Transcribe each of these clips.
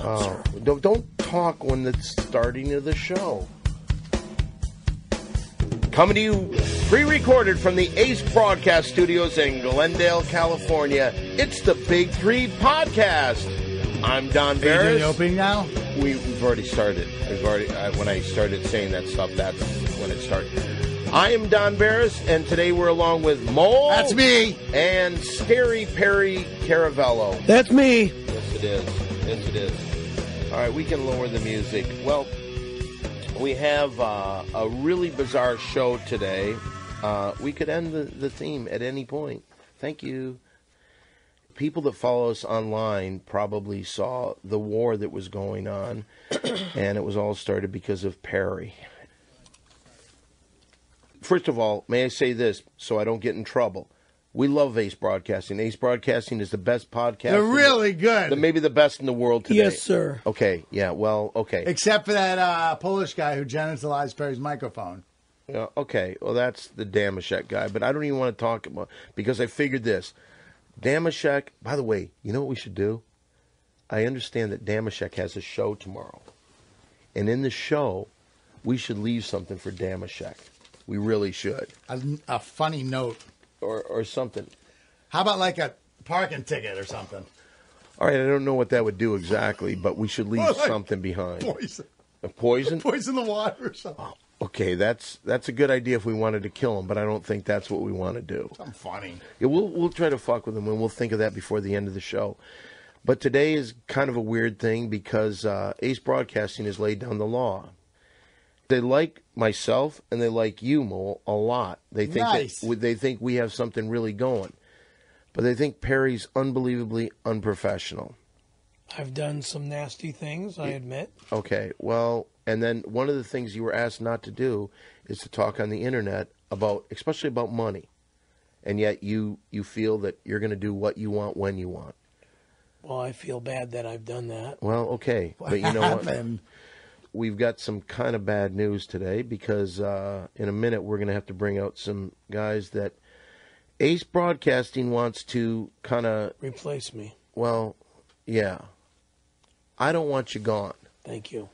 sir. Don't talk when it's starting of the show. Coming to you pre-recorded from the Ace Broadcast Studios in Glendale, California. It's the Big Three Podcast. I'm Don Barris. Are you doing the opening now? We've already started. When I started saying that stuff, that's when it started. I am Don Barris, and today we're along with Mole. That's me. And Scary Perry Caravello. That's me. Yes, it is. Yes, it is. All right, we can lower the music. Well, we have a really bizarre show today. We could end the theme at any point. Thank you. People that follow us online probably saw the war that was going on, and it was all started because of Perry. First of all, may I say this so I don't get in trouble? We love Ace Broadcasting. Ace Broadcasting is the best podcast. They're really good. Maybe the best in the world today. Yes, sir. Okay, yeah, well, okay. Except for that Polish guy who genitalized Perry's microphone. Yeah, okay, well, that's the Damashek guy, but I don't even want to talk about because I figured this. Damashek, by the way, you know what we should do? I understand that Damashek has a show tomorrow. And in the show, we should leave something for Damashek. We really should. A funny note. Or something. How about like a parking ticket or something? All right, I don't know what that would do exactly, but we should leave something behind. Poison. A poison? Poison the water or something. Oh, okay, that's a good idea if we wanted to kill him, but I don't think that's what we want to do. Something funny. Yeah, we'll try to fuck with him, and we'll think of that before the end of the show. But today is kind of a weird thing because Ace Broadcasting has laid down the law. They like myself and they like you, Mo, a lot. They think nice. They think we have something really going, but they think Perry's unbelievably unprofessional. I've done some nasty things, I admit. Okay, well, and then one of the things you were asked not to do is to talk on the internet about, especially about money, and yet you feel that you're going to do what you want when you want. Well, I feel bad that I've done that. Well, okay, but you know what? We've got some kind of bad news today because in a minute we're going to have to bring out some guys that Ace Broadcasting wants to kind of... Replace me. Well, yeah. I don't want you gone. Thank you.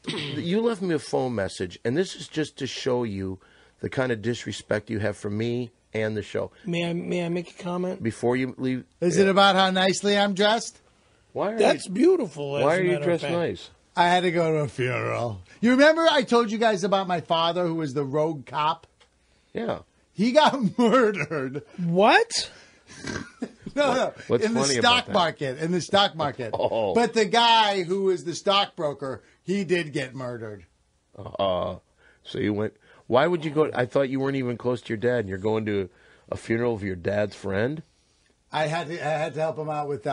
You left me a phone message, and this is just to show you the kind of disrespect you have for me and the show. May I make a comment? Before you leave... Is it about how nicely I'm dressed? That's beautiful. Why are you dressed nice? I had to go to a funeral. You remember I told you guys about my father who was the rogue cop? Yeah. He got murdered. What? No. What's in the funny stock about that? market. In the stock market. Oh. But the guy who was the stockbroker, he did get murdered. So you went... Why would you go... I thought you weren't even close to your dad, and you're going to a funeral of your dad's friend? I had to help him out with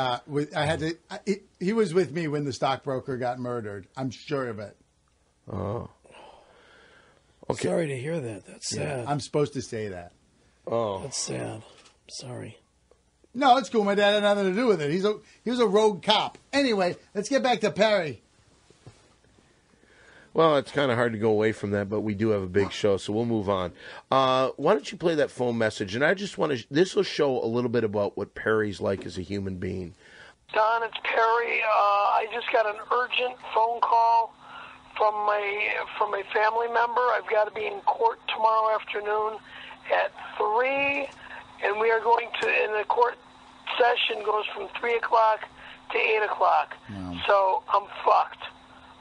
he was with me when the stockbroker got murdered. I'm sure of it. Oh. Okay. Sorry to hear that. That's sad. I'm supposed to say that. Oh. That's sad. Sorry. No, it's cool. My dad had nothing to do with it. He was a rogue cop. Anyway, let's get back to Perry. Well, it's kind of hard to go away from that, but we do have a big show, so we'll move on. Why don't you play that phone message? And I just want to... This will show a little bit about what Perry's like as a human being. Don, it's Perry. I just got an urgent phone call from a family member. I've got to be in court tomorrow afternoon at 3, and we are going to... And the court session goes from 3 o'clock to 8 o'clock. Wow. So I'm fucked.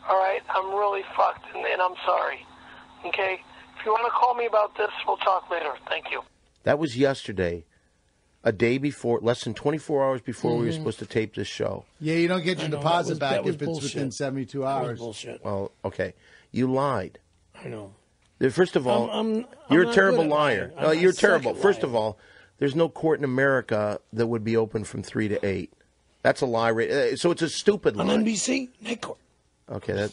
All right, I'm really fucked, and I'm sorry. Okay? If you want to call me about this, we'll talk later. Thank you. That was yesterday, a day before, less than 24 hours before we were supposed to tape this show. Yeah, you don't get your deposit back if it's bullshit. within 72 hours. That was bullshit. Well, okay. You lied. I know. First of all, I'm you're a not terrible good at liar. lying. I'm You're a terrible. second First liar. of all, there's no court in America that would be open from 3 to 8. That's a lie. So it's a stupid lie. On NBC? Night court. Okay,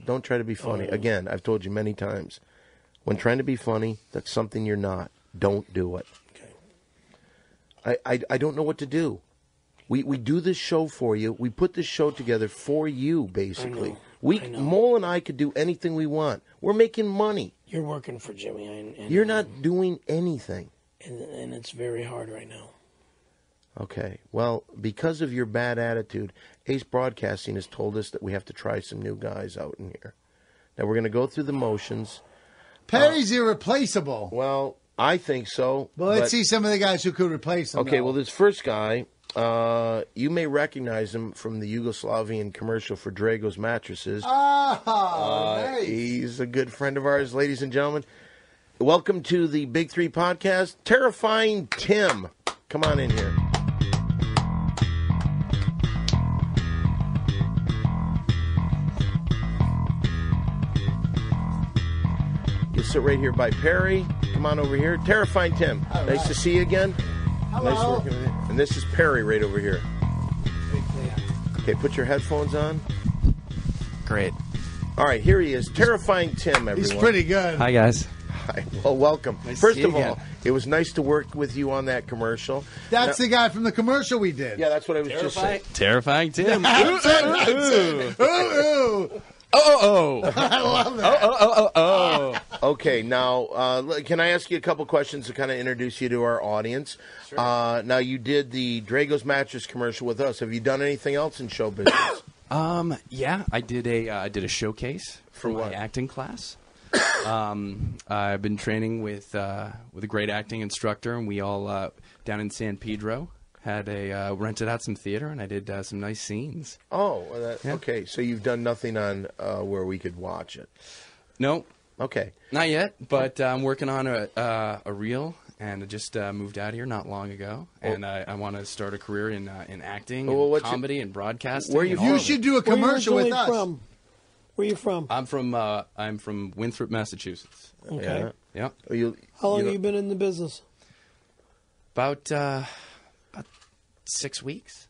don't try to be funny. Again, I've told you many times. When trying to be funny, that's something you're not. Don't do it. Okay. I don't know what to do. We do this show for you. We put this show together for you, basically. I know. Mole and I could do anything we want. We're making money. You're working for Jimmy. You're not doing anything. And it's very hard right now. Okay. Well, because of your bad attitude, Ace Broadcasting has told us that we have to try some new guys out in here. Now, we're going to go through the motions. Perry's irreplaceable. Well, I think so. Well, let's see some of the guys who could replace him. Okay, though. well, this first guy, you may recognize him from the Yugoslavian commercial for Drago's Mattresses. Nice. He's a good friend of ours, ladies and gentlemen. Welcome to the Big Three Podcast, Terrifying Tim. Come on in here. You sit right here by Perry. Come on over here. Terrifying Tim. All nice right. to see you again. Hello. Nice working with you. And this is Perry right over here. Okay, put your headphones on. Great. All right, here he is. Terrifying Tim, everyone. He's pretty good. Hi, guys. Hi. Well, welcome. Nice to First see you of all, again. it was nice to work with you on that commercial. That's the guy from the commercial we did. Yeah, that's what I was just saying. Terrifying Tim. That's it. Ooh. Oh. I love that. Oh. Okay, now, can I ask you a couple questions to kind of introduce you to our audience? Sure. Now, you did the Drago's Mattress commercial with us. Have you done anything else in show business? Yeah, I did a showcase for what? my acting class. I've been training with a great acting instructor, and we all down in San Pedro had rented out some theater, and I did some nice scenes. Oh, well, okay. So you've done nothing on where we could watch it. No, Okay. not yet, but I'm working on a reel, and I just moved out here not long ago, and I want to start a career in acting, Well, and comedy, and broadcasting. Where you and from? all You of it. should do a commercial Where with you us. from? Where you from? I'm from Winthrop, Massachusetts. Okay. Yeah. Yeah. How long have you been in the business? About 6 weeks.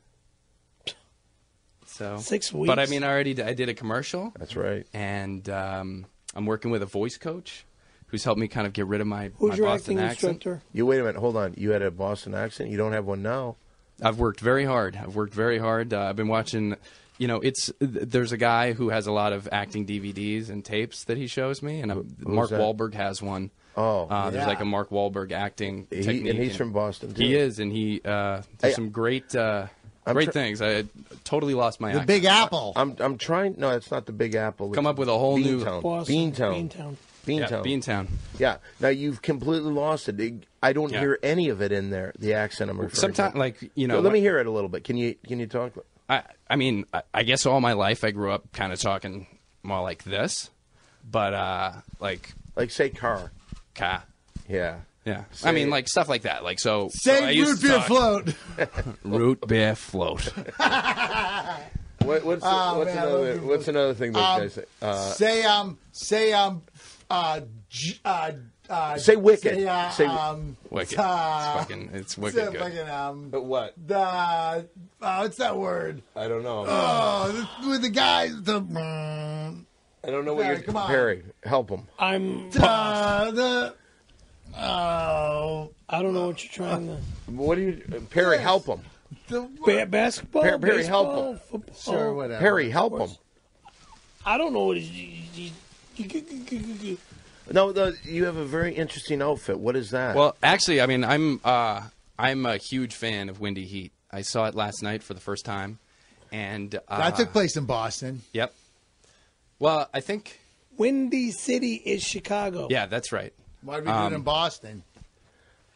So 6 weeks. But I mean, I did a commercial, That's right. and I'm working with a voice coach who's helped me kind of get rid of my Who's your Boston acting accent. instructor? You wait a minute. Hold on. You had a Boston accent. You don't have one now. I've worked very hard. I've been watching. There's a guy who has a lot of acting DVDs and tapes that he shows me, and Mark that? Wahlberg has one. Oh, There's like a Mark Wahlberg acting technique. and he's from Boston too. He is, and he does some great things. I totally lost my The accent. Big Apple. I'm trying. No, it's not the Big Apple. Come up with a whole new Boston. Beantown. Yeah, Beantown. Beantown. Yeah. Now you've completely lost it. I don't Yeah. hear any of it in there. The accent I'm referring Sometimes, to. like Let me hear it a little bit. Can you talk? I mean, I guess all my life I grew up kind of talking more like this, but like Say car. ka. Yeah. Yeah, Say I mean, it. like stuff like that. Like so. I Say used root to beer talk- float. Root beer float. What's another thing those guys say? Say wicked. Say Wicked. It's wicked good. what? What's that word? I don't know. With the guys. I don't know what you're. Come on. Perry, help him. I don't know what you're trying to. What do you, Perry? Help him. Basketball. Perry, baseball, help him. Football. Sure, whatever. Perry, help him. I don't know what it is. No, you have a very interesting outfit. What is that? Well, actually, I mean, I'm a huge fan of Windy Heat. I saw it last night for the first time, and That took place in Boston. Yep. Well, I think. Windy City is Chicago. Yeah, that's right. Why did we do it in Boston?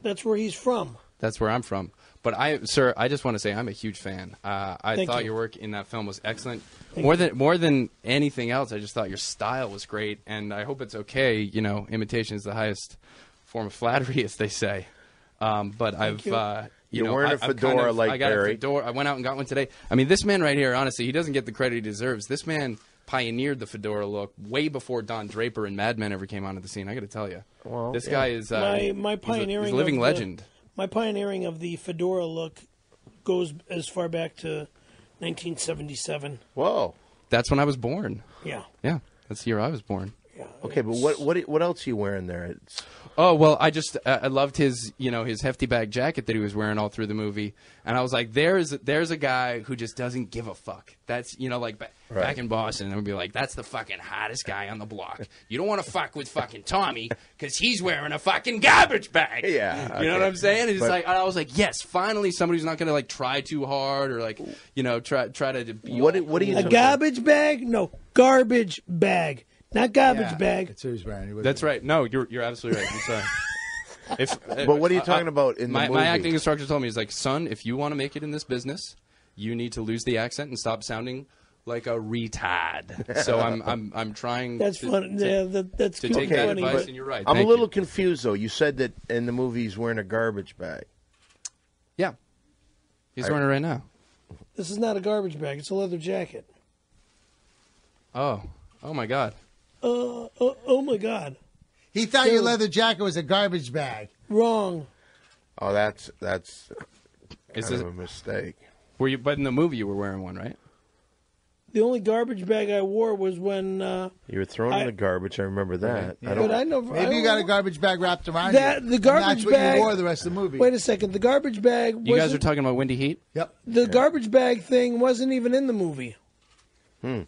That's where he's from. That's where I'm from. But I just want to say I'm a huge fan. I Thank thought you. your work in that film was excellent. Thank More than anything else, I just thought your style was great, and I hope it's okay. Imitation is the highest form of flattery, as they say. But Thank you. You're wearing a fedora like I got Barry. a fedora. I went out and got one today. I mean, this man right here, honestly, he doesn't get the credit he deserves. This man pioneered the fedora look way before Don Draper and Mad Men ever came onto the scene. I got to tell you, this guy is My he's pioneering. a living of legend. My pioneering of the fedora look goes as far back to 1977. Whoa. That's when I was born. Yeah. Yeah, that's the year I was born. Yeah. Okay, but what else are you wearing there? It's, Oh, well, I loved his, his hefty bag jacket that he was wearing all through the movie. And I was like, there's a guy who just doesn't give a fuck. That's, back in Boston, I would be like, that's the fucking hottest guy on the block. You don't want to fuck with fucking Tommy because he's wearing a fucking garbage bag. Yeah. You know what I'm saying? It's like, I was like, yes, finally somebody who's not going to try too hard or try to be what are you A garbage bag? No, garbage bag. Not garbage bag. That's what he's wearing. That's right. No, you're absolutely right. I'm sorry. But what are you talking about in the movie? My acting instructor told me, he's like, son, if you want to make it in this business, you need to lose the accent and stop sounding like a retard. So I'm trying. That's funny. That's to take that advice, but and you're right. I'm a little confused though. You said that in the movie he's wearing a garbage bag. Yeah, he's wearing it right now. This is not a garbage bag. It's a leather jacket. Oh my God. Oh my God. He thought your leather jacket was a garbage bag. Wrong. Oh, that's Is kind of a mistake. But in the movie you were wearing one, right? The only garbage bag I wore was when You were thrown in the garbage. I remember that. Yeah. But I know. Maybe you got a garbage bag wrapped around that you. the garbage and that's bag. what you wore the rest of the movie. Wait a second. The garbage bag. You guys are talking about Windy Heat? Yep. The garbage bag thing wasn't even in the movie.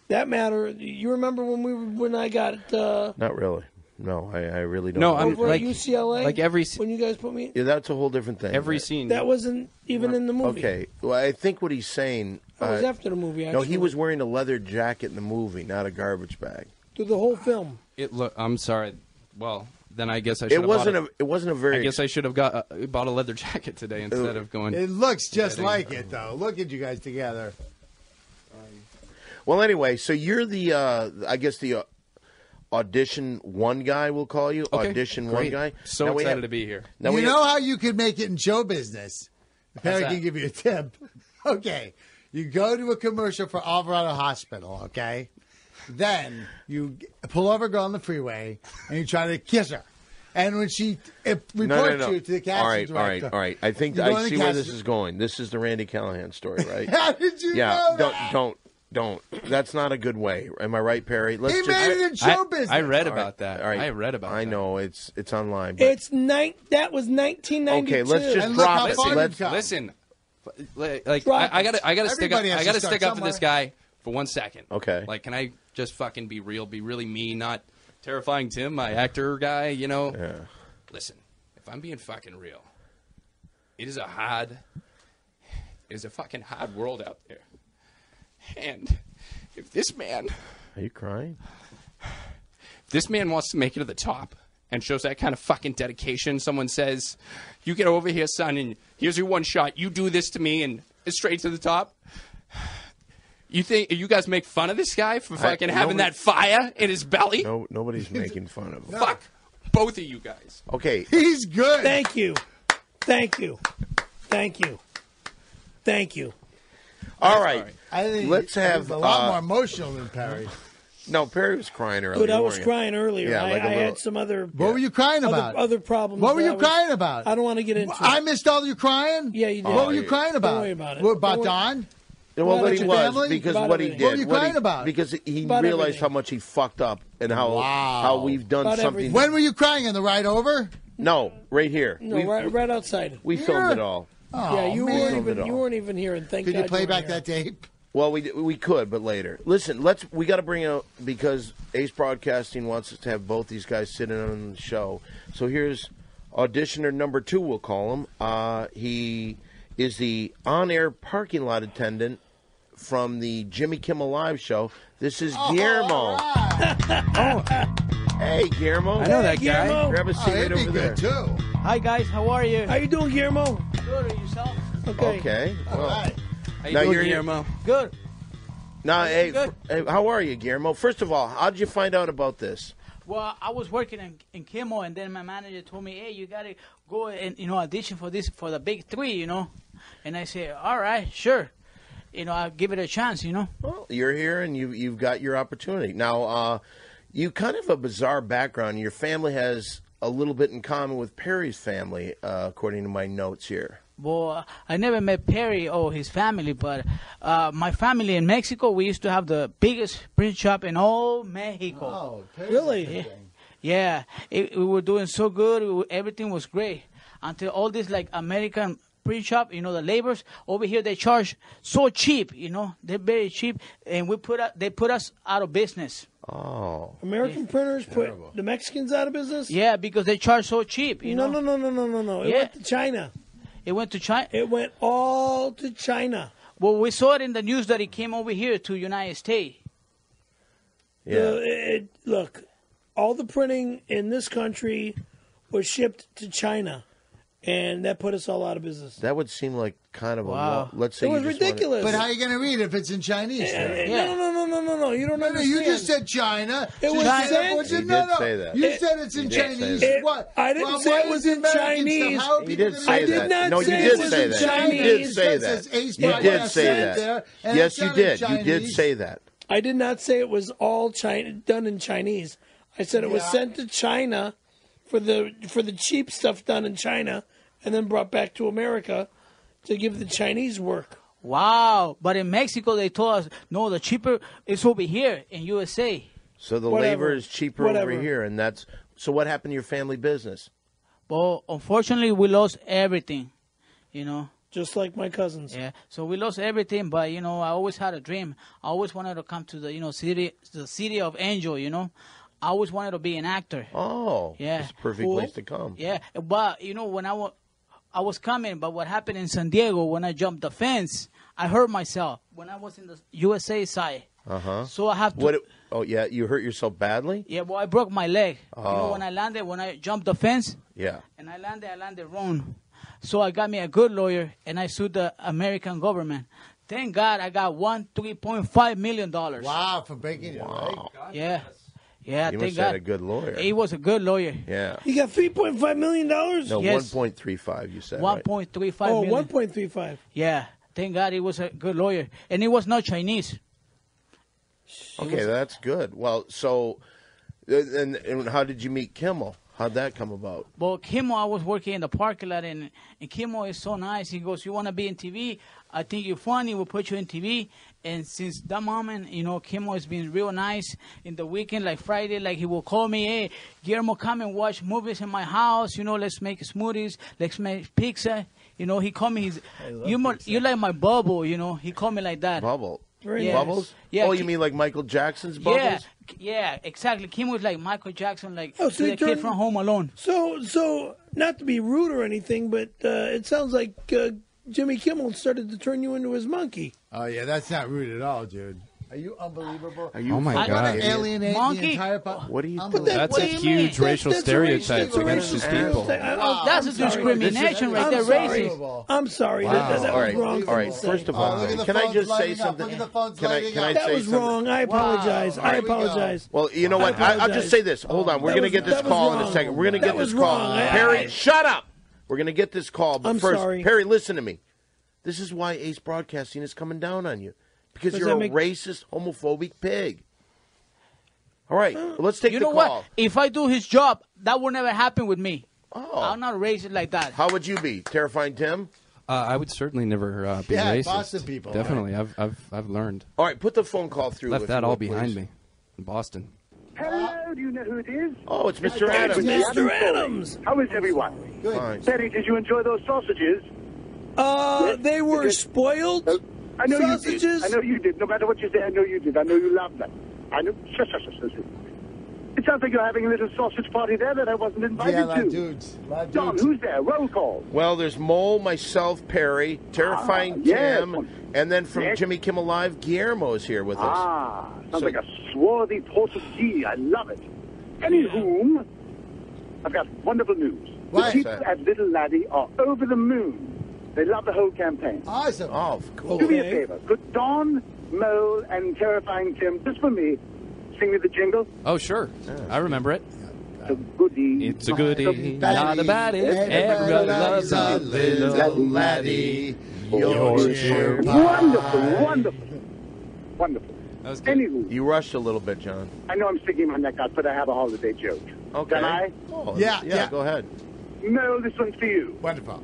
That matter. You remember when I got Not really. No, I really don't. No, I'm over like at UCLA? like every when you guys put me. Yeah, that's a whole different thing. every scene. That wasn't even in the movie. Okay. Well, I think what he's saying. That was after the movie. Actually. No, he was wearing a leather jacket in the movie, not a garbage bag. through the whole film. I'm sorry. Well, then I guess I should. It wasn't a very. I guess I should have bought a leather jacket today instead of going. It looks just like it, though. Look at you guys together. Well, anyway, so you're the, I guess the audition one guy, we'll call you. Okay, Audition great. one guy. So Now excited to be here. Now You know how you could make it in show business? Perry that? can give you a tip. Okay. You go to a commercial for Alvarado Hospital, okay? Then you pull over a girl on the freeway and you try to kiss her. And when she reports you to the casting director. All right. I think I see where this is going. This is the Randy Callahan story, right? How did you know that? Don't. That's not a good way. Am I right, Perry? He made it in show business. I read about that. All right. I read about that. I know it's online. But That was 1992. okay, let's just And look drop how it. far you've Let's come. Listen, like Drop I gotta stick up. Everybody has I to gotta start stick up for this somewhere. guy for 1 second. Okay. Like, can I just fucking be real? Be really me, not terrifying Tim, my actor guy. Yeah. Listen, if I'm being fucking real, it is a fucking hard world out there. And if this man Are you crying? wants to make it to the top and shows that kind of fucking dedication, someone says, you get over here, son, and here's your one shot. You do this to me and it's straight to the top. You think you guys make fun of this guy for fucking having that fire in his belly? No, nobody's making fun of him. Fuck both of you guys. Okay. He's good. Thank you. Thank you. Thank you. Thank you. All right. I think Let's have he's a lot more emotional than Perry. No, Perry was crying earlier. But I was weren't you? crying earlier. Yeah, like a I little- had some other What were you crying about? other problems. What were that you crying about? I don't want to get into I it. missed all you crying? Yeah, you did. What were you crying about? Don't worry about it. What, about Don't worry- Don? Well, About what he your was family? because About what he everything. did. What were you crying about? Because he About realized everything. how much he fucked up and how Wow. we've done About something. everything. When were you crying? On the ride over? No, right here. No, right outside. We filmed it all. Oh, Yeah, you man. weren't even here, and thank Could God you play weren't back here. that tape? Well, we could, but later. Listen, we got to bring out because Ace Broadcasting wants us to have both these guys sitting on the show. So here's auditioner number 2. We'll call him. He is the on-air parking lot attendant from the Jimmy Kimmel Live show. This is Guillermo. Hey, Guillermo. I know that Guillermo. guy. Grab a seat right He'd be over there. good, too. Hi guys, how are you? How you doing, Guillermo? Good, and yourself? Okay. Okay. All Well, right. How you Now doing, you're here. Guillermo? Good. now, hey, Good. hey, how are you, Guillermo? First of all, how did you find out about this? Well, I was working in Kimmel, and then my manager told me, "Hey, you gotta go and audition for the big 3, And I said, "All right, sure. I'll give it a chance." Well, you're here and you've got your opportunity. Now, you kind of have a bizarre background. Your family has a little bit in common with Perry's family, according to my notes here. Well, I never met Perry or his family, but my family in Mexico, we used to have the biggest print shop in all Mexico. Oh, Really? Yeah, we were doing so good. Everything was great until all this like American print shop, the labors over here they charge so cheap. They're very cheap, and they put us out of business. Oh. American printers put the Mexicans out of business? Yeah, because they charge so cheap. No. It Yeah. went to China. It went to China. It went all to China. Well, we saw it in the news that it came over here to United States. Yeah. Look, all the printing in this country was shipped to China, and that put us all out of business. That would seem like kind of Wow. let's say It was you just wanted- ridiculous. But how are you going to read if it's in Chinese? Yeah. No. You don't No, understand. you just said China. It was China. sent- What's it? He No, did say that. You said it's in He did say Chinese. that. What? I didn't say why it was is the in American Chinese. stuff? How are He people did gonna say read I did that. not No, you say did it was say in that. Chinese. You did say It says that. Ace You Podcast did say there, that. and Yes, it's you not in did. You did Chinese. say that. I did not say it was all done in Chinese. I said it was Yeah. sent to China for the cheap stuff done in China, and then brought back to America to give the Chinese work. Wow. But in Mexico, they told us, no, the cheaper is over here in USA. So the Whatever. labor is cheaper Whatever. over here, and that's so. What happened to your family business? But unfortunately, we lost everything, Just like my cousins. Yeah. So we lost everything, but, I always had a dream. I always wanted to come to the, the city of Angel, I always wanted to be an actor. Oh, Yeah. it's a perfect Cool. place to come. Yeah, but when I was coming, but what happened in San Diego when I jumped the fence, I hurt myself when I was in the USA side. So I have to. What? Oh, yeah, you hurt yourself badly. Yeah, well, I broke my leg. Oh. When I jumped the fence, Yeah. and I landed wrong. So I got me a good lawyer, and I sued the American government. Thank God I got $3.5 million. Wow, for breaking it, right? Yeah. Yeah, You thank must have had God. a good lawyer. He was a good lawyer. Yeah. You got $3.5 million? No, Yes. 1.35. You said right? 1.35 Oh, million. 1.35. Yeah, thank God he was a good lawyer. And he was not Chinese. Okay, that's good. Well, so, and how did you meet Kimmel? How'd that come about? But Kimmel, I was working in the parking lot, and Kimmel is so nice. He goes, you want to be in TV? I think you're funny. We'll put you in TV. And since that moment, Kimmel has been real nice. In the weekend, like Friday, like he will call me, hey, Guillermo, come and watch movies in my house. Let's make smoothies. Let's make pizza. He called me, you're like my bubble, He called me like that. Bubble. Very Yes. Bubbles? Yeah, Oh, you mean like Michael Jackson's bubbles? Yeah, exactly. Kim was like Michael Jackson, like Oh, so the he kid turned- from Home Alone. So not to be rude or anything, but it sounds like Jimmy Kimmel started to turn you into his monkey. Oh, yeah, that's not rude at all, dude. Are you unbelievable? Are you Oh, my fucking God. Want to idiot? alienate Monkey? the entire What are you Unbelievable. doing? That's What a do you mean? huge racial stereotype that's a against these racial people. stereotype. Wow. That's a I'm sorry. discrimination right I'm there, sorry. racist. I'm sorry. Wow. That All was right, wrong. all right. to say. First of all, look at the can I phones just say lighting up. something? Look at the phones Can I lighting up. say That was something? wrong. I apologize. Wow. I Here we go. apologize. Well, you know what? I I'll just say this. Hold on. We're That going to was- get this that was call in a wrong. second. We're going to That get was this call. wrong. Perry, shut up. We're going to get this call. But I'm first, sorry. Perry, listen to me. This is why Ace Broadcasting is coming down on you. Because Does you're that a make- racist, homophobic pig. All right. Let's take You the know call. what? If I do his job, that will never happen with me. Oh. I'm not racist like that. How would you be? Terrifying Tim? I would certainly never be Yeah, racist. Boston people. Definitely, I've learned. All right. Put the phone call through. Left if that you all would, behind please. me in Boston. Hello, do you know who it is? Oh, it's Mr. Adams. Mr. Adams. How is everyone? Fine. Betty, did you enjoy those sausages? They were spoiled I know sausages. you did. I know you did. No matter what you say, I know you did. I know you loved them. I know. Shush. It sounds like you're having a little sausage party there that I wasn't invited Yeah, a lot to. of dudes. A lot of Don, dudes. who's there? Roll call. Well, there's Mole, myself, Perry, Terrifying yes. Tim, and then from Yes. Jimmy Kimmel Live, Guillermo is here with us. Sounds like a swarthy Portuguese. I love it. Anywhom, I've got wonderful news. What? The people at Little Laddie are over the moon. They love the whole campaign. Awesome. Oh, cool. Do me a Okay. favor. Could Don, Mole, and Terrifying Tim, just for me, sing me the jingle? Oh, sure. I remember it. The goodie. It's a goodie, Baddie. not a baddie. Everybody loves a little laddie. Your cheer Wonderful. That was good. Anywho, You rushed a little bit, John. I know I'm sticking my neck out, but I have a holiday joke. Okay. Can I? Oh, Yeah. Go ahead. Mole, this one's for you. Wonderful.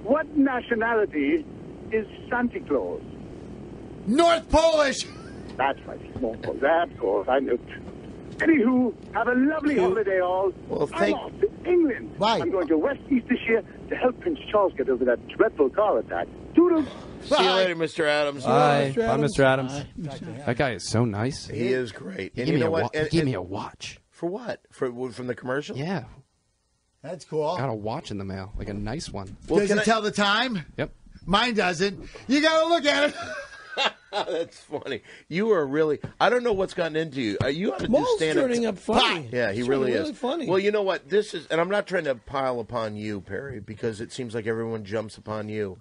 what nationality is Santa Claus? North Polish. That's right, North Pole. Of course, I knew. Anywho, have a lovely holiday, all. Well, I'm off to England. Right. I'm going to West Eastershire to help Prince Charles get over that dreadful car attack. Toodles. See you later, Mr. Adams. Bye, Mr. Adams. Bye. That guy is so nice. He is great. He And gave you me know a what? he gave me a watch. For what? From the commercial? Yeah, That's cool. got a watch in the mail, like a nice one. Does can it I- tell the time? Yep. Mine doesn't. You got to look at it. That's funny. You are really. I don't know what's gotten into you. You ought to do Maul's stand-up. turning up funny. Yeah, he He's really turning is. funny. Well, you know what? This is, and I'm not trying to pile upon you, Perry, because it seems like everyone jumps upon you.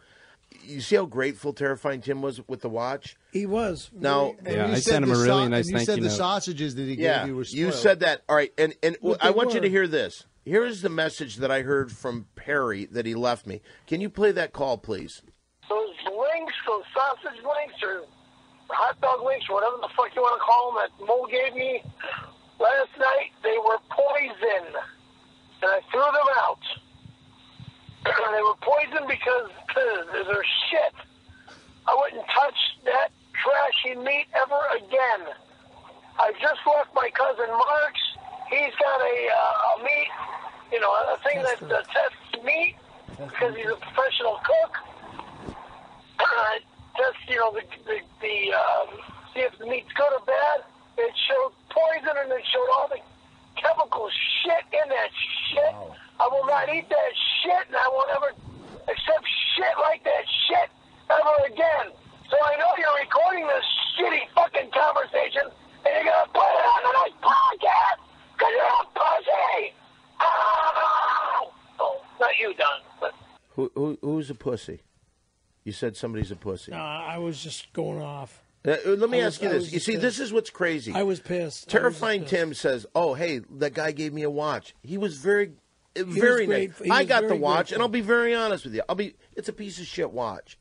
You see how grateful Terrifying Tim was with the watch? He was. Now, And Yeah, you I said sent him the a really sau- nice and you thank said you the note. sausages that he yeah, gave you were you spoiled. said that. All right, and But I they want you to were. hear this. Here is the message that I heard from Perry that he left me. Can you play that call, please? Those links, those sausage links, or hot dog links, or whatever the fuck you want to call them, that Mo gave me last night, they were poison. And I threw them out. They were poison because they're shit. I wouldn't touch that trashy meat ever again. I just left my cousin Mark's. He's got a meat, a thing that tests meat because he's a professional cook. Just, see if the meat's good or bad. It showed poison and it showed all the chemical shit in that shit. Wow. I will not eat that shit, and I won't ever accept shit like that shit ever again. So I know you're recording this shitty fucking conversation, and you're going to put it on the next podcast because you're a pussy. Oh, not you, Don, but... Who's a pussy? You said somebody's a pussy. I was just going off. Let me ask you I this. was You see, pissed. this is what's crazy. I was pissed. Terrifying Tim says, "Oh, hey, that guy gave me a watch. He was very nice. grateful. He I was got the very watch, grateful. and I'll be very honest with you. It's a piece of shit watch."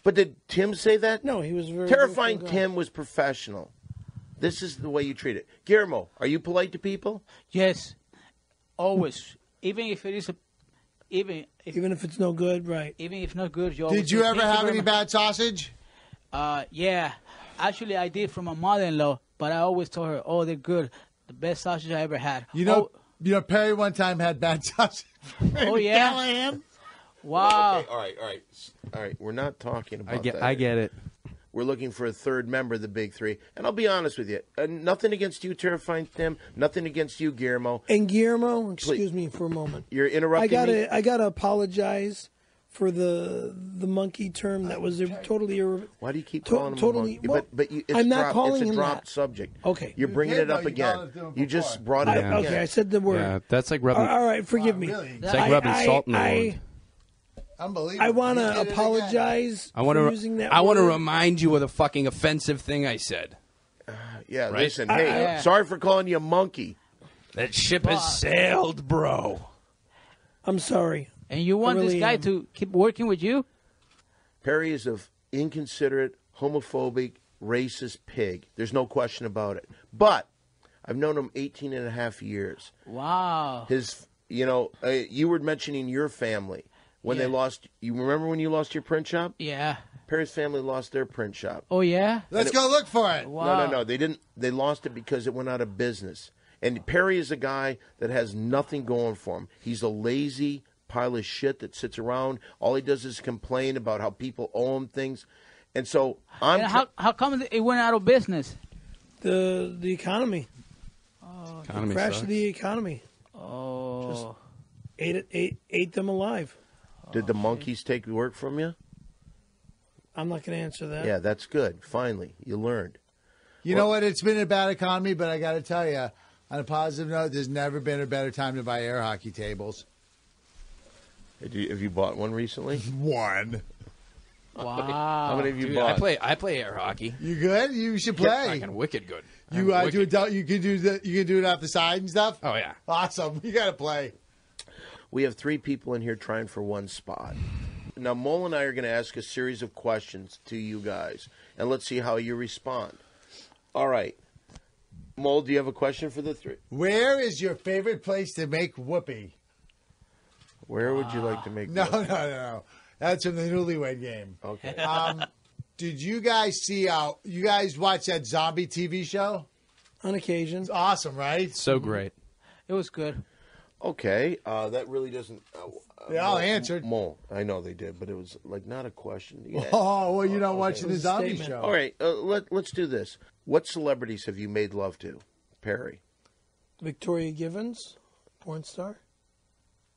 But did Tim say that? No, he was very Terrifying grateful guy. Tim was professional. This is the way you treat it. Guillermo, are you polite to people? Yes, always. Even if it is even if it's no good, right? even if not good, you always Did you say, ever "Thank have very any much." bad sausage? Yeah, actually, I did from my mother-in-law, but I always told her, "Oh, they're good. The best sausage I ever had." You know, Perry one time had bad sausage. Oh yeah. Callahan. Wow. Okay, all right. We're not talking about that. I get it. We're looking for a third member of the Big Three. And I'll be honest with you. Nothing against you, Terrifying Tim. Nothing against you, Guillermo. And Guillermo, excuse me for a moment. You're interrupting me. I gotta apologize for the monkey term. That was totally Why do you keep calling him totally. a monkey? But it's I'm not dropped, calling it's a him dropped that. subject. Okay. You're bringing it up You again. called it to him You just before. brought it up again. Okay, I said the word. Yeah, that's like rubbing. All right, forgive me. Really? It's like rubbing salt in the wound. Unbelievable. I want He to did it again. apologize I want for to. using that I want to word. remind you of the fucking offensive thing I said. Yeah, Right? listen. Hey, sorry for calling you a monkey. That ship has sailed, bro. I'm sorry. And you want really this guy am. to keep working with you? Perry is an inconsiderate, homophobic, racist pig. There's no question about it. But I've known him 18 and a half years. Wow. You were mentioning your family. When they lost, you remember when you lost your print shop? Yeah. Perry's family lost their print shop. Oh yeah. Let's go look for it. Wow. No. They didn't. They lost it because it went out of business. And Perry is a guy that has nothing going for him. He's a lazy pile of shit that sits around. All he does is complain about how people owe him things. And so I'm. And how come it went out of business? The economy. Economy Crash sucks. of the economy. Oh. Ate them alive. Did the monkeys take work from you? I'm not going to answer that. Yeah, that's good. Finally, you learned. You know what? It's been a bad economy, but I got to tell you, on a positive note, there's never been a better time to buy air hockey tables. Have you bought one recently? One. Wow. How many have you Dude, bought? I play air hockey. You good? You should play. Fucking wicked good. You I'm do wicked. it. You can do it off the side and stuff. Oh yeah. Awesome. You got to play. We have 3 people in here trying for one spot. Now, Mole and I are going to ask a series of questions to you guys, and let's see how you respond. All right. Mole, do you have a question for the 3? Where is your favorite place to make whoopee? Where would you like to make No, love? no. That's from the Newlywed Game. Okay. Did you guys see? You guys watch that zombie TV show? On occasion. It's awesome, right? So great. It was good. Okay. That really doesn't. They all answered. Mole. I know they did, but it was like not a question. Yeah. Oh, well, you're not watching the It was a zombie statement. show. All right. Let's do this. What celebrities have you made love to, Perry? Victoria Givens, porn star.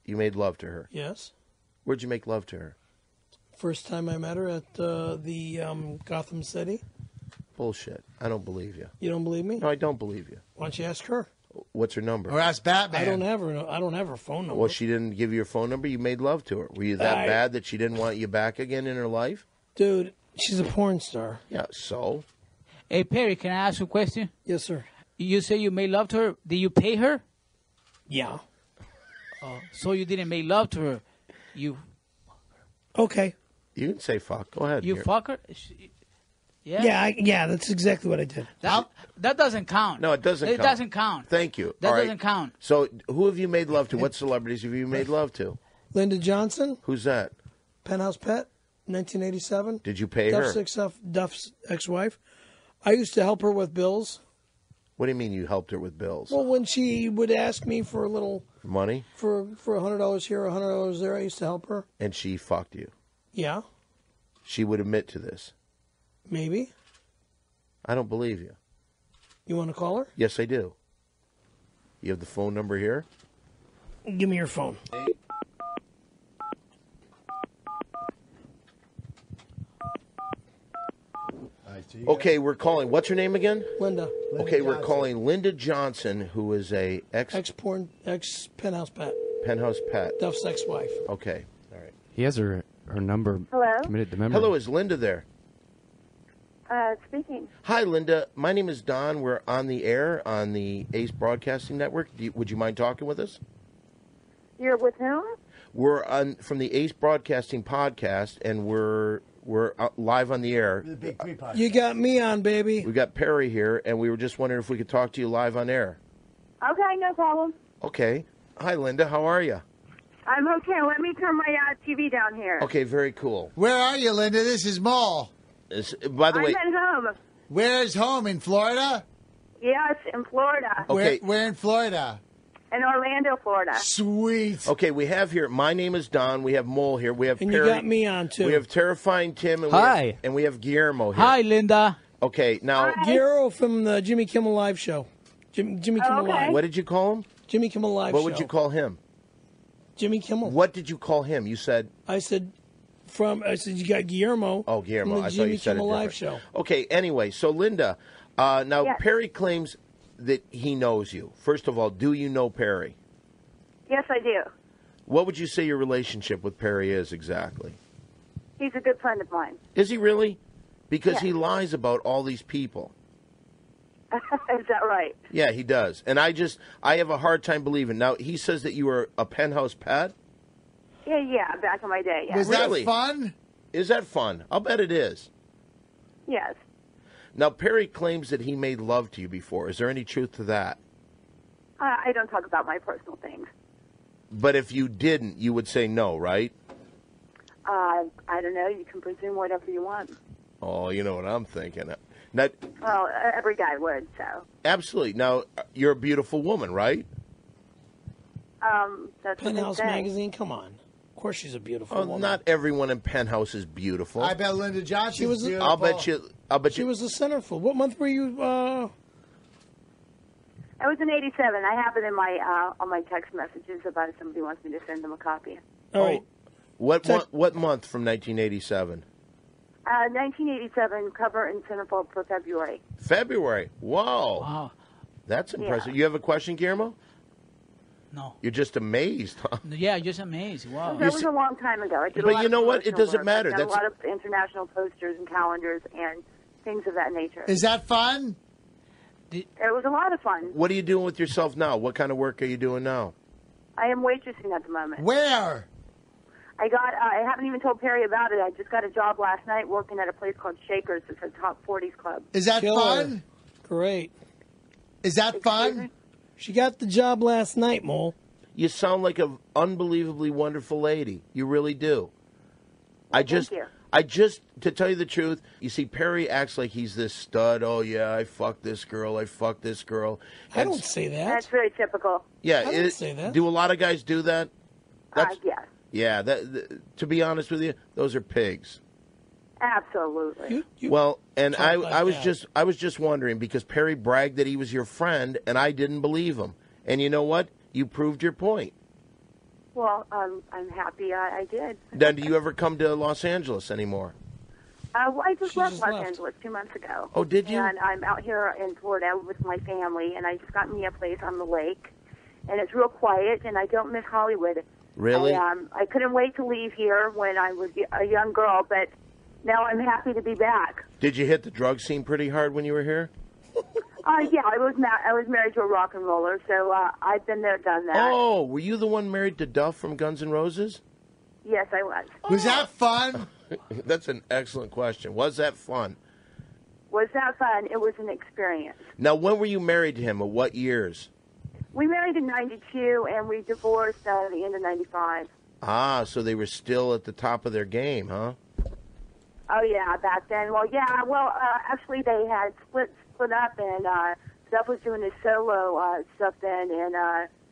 You made love to her. Yes. Where'd you make love to her? First time I met her at the Gotham City. Bullshit. I don't believe you. You don't believe me? No, I don't believe you. Why don't you ask her? What's her number? Or ask Batman. I don't have her phone number. Well, she didn't give you your phone number. You made love to her. Were you that bad that she didn't want you back again in her life? Dude, she's a porn star. Yeah. So. Hey, Perry, can I ask you a question? Yes, sir. You say you made love to her. Did you pay her? Yeah. So you didn't make love to her. You Okay. You can say fuck. Go ahead. you Here. fuck her? Yeah, yeah, that's exactly what I did. That doesn't count. No, it doesn't It count. doesn't count. Thank you. That All right. doesn't count. So, who have you made love to? What celebrities have you made love to? Linda Johnson, Who's that? Penthouse Pet, 1987. Did you pay her? Duff's ex-wife. I used to help her with bills. What do you mean you helped her with bills? Well, when she would ask me for a little, Money? for $100 here, $100 there, I used to help her. And she fucked you. Yeah, She would admit to this. maybe. I don't believe you. You want to call her? Yes, I do. You have the phone number here? Give me your phone. Okay, we're calling. What's her name again? Linda. Okay, we're calling Linda Johnson, who is a Ex-Penthouse Pet. penthouse pet. Duff's ex-wife. Okay, all right. He has her number Hello? committed to memory. Hello, is Linda there? Speaking. Hi, Linda. My name is Don. We're on the air on the Ace Broadcasting Network. Would you mind talking with us? You're with whom? We're on from the Ace Broadcasting Podcast, and we're live on the air. The Big Three podcast. You got me on, baby. We got Perry here, and we were just wondering if we could talk to you live on air. Okay, no problem. Okay. Hi, Linda. How are you? I'm okay. Let me turn my TV down here. Okay, very cool. Where are you, Linda? This is Maul. By the way, I'm at home. Where's home? In Florida? Yes, in Florida. Okay. Where in Florida? In Orlando, Florida. Sweet. Okay, we have here. My name is Don. We have Mole here. We have And Perry. you got me on, too. We have Terrifying Tim. And Hi. We have Guillermo here. Hi, Linda. Okay, now Guillermo from the Jimmy Kimmel Live show. Jimmy Kimmel okay. Live. what did you call him? Jimmy Kimmel Live What show. would you call him? Jimmy Kimmel. What did you call him? You said. I said you got Guillermo. Oh, Guillermo. From the I thought Jimmy you said Kimmel it Live different. show. Okay. Anyway, so Linda, now Yes. Perry claims that he knows you. First of all, do you know Perry? Yes, I do. What would you say your relationship with Perry is exactly? He's a good friend of mine. Is he really? Because Yes. he lies about all these people. Is that right? Yeah, he does. And I have a hard time believing. Now, he says that you were a penthouse pet. Yeah, back in my day, yes. Was Really? that fun? Is that fun? I'll bet it is. Yes. Now, Perry claims that he made love to you before. Is there any truth to that? I don't talk about my personal things. But if you didn't, you would say no, right? I don't know. You can presume whatever you want. Oh, you know what I'm thinking. Now, Well, every guy would, so. absolutely. Now, you're a beautiful woman, right? That's what Penthouse they say. magazine. Come on. Of course, she's a beautiful Oh, woman. not everyone in Penthouse is beautiful. I bet Linda Johnson She was- beautiful. I'll bet you. She was the centerfold. What month were you? It was in '87. I have it in my on my text messages about if somebody wants me to send them a copy. All right. What month from 1987? 1987 cover in Centerfold for February. February. Whoa. Wow. That's impressive. Yeah. You have a question, Guillermo? No. You're just amazed, huh? Yeah, just amazing. Wow. That was a long time ago. I did a But lot you of know what? It promotional doesn't work. matter. I did That's- a lot of international posters and calendars and things of that nature. Is that fun? It was a lot of fun. What are you doing with yourself now? What kind of work are you doing now? I am waitressing at the moment. Where? I haven't even told Perry about it. I just got a job last night working at a place called Shakers. It's a top 40s club. Is that Killer. fun? Great. Is that fun? She got the job last night, Mole. you sound like an unbelievably wonderful lady. You really do. Thank you. I just, to tell you the truth, you see, Perry acts like he's this stud. Oh, yeah, I fucked this girl. I fucked this girl. I don't say that. That's very typical. Yeah, I don't say that. Do a lot of guys do that? Yes. Yeah, to be honest with you, those are pigs. Absolutely. Well, and talk like I was that. I was just wondering because Perry bragged that he was your friend, and I didn't believe him. And you know what? You proved your point. Well, I'm happy I did. Then, do you ever come to Los Angeles anymore? Well, I just She left just Los left. Angeles 2 months ago. Oh, did you? And I'm out here in Florida with my family, and I just got me a place on the lake, and it's real quiet, and I don't miss Hollywood. Really? I couldn't wait to leave here when I was a young girl, but now I'm happy to be back. Did you hit the drug scene pretty hard when you were here? Yeah, I was married to a rock and roller, so I've been there, done that. Oh, were you the one married to Duff from Guns N' Roses? Yes, I was. Was that fun? That's an excellent question. Was that fun? Was that fun? It was an experience. Now, when were you married to him? Or what years? We married in '92, and we divorced at the end of '95. Ah, so they were still at the top of their game, huh? Oh yeah, back then. Well, yeah. Well, actually, they had split up, and Duff was doing his solo stuff then, and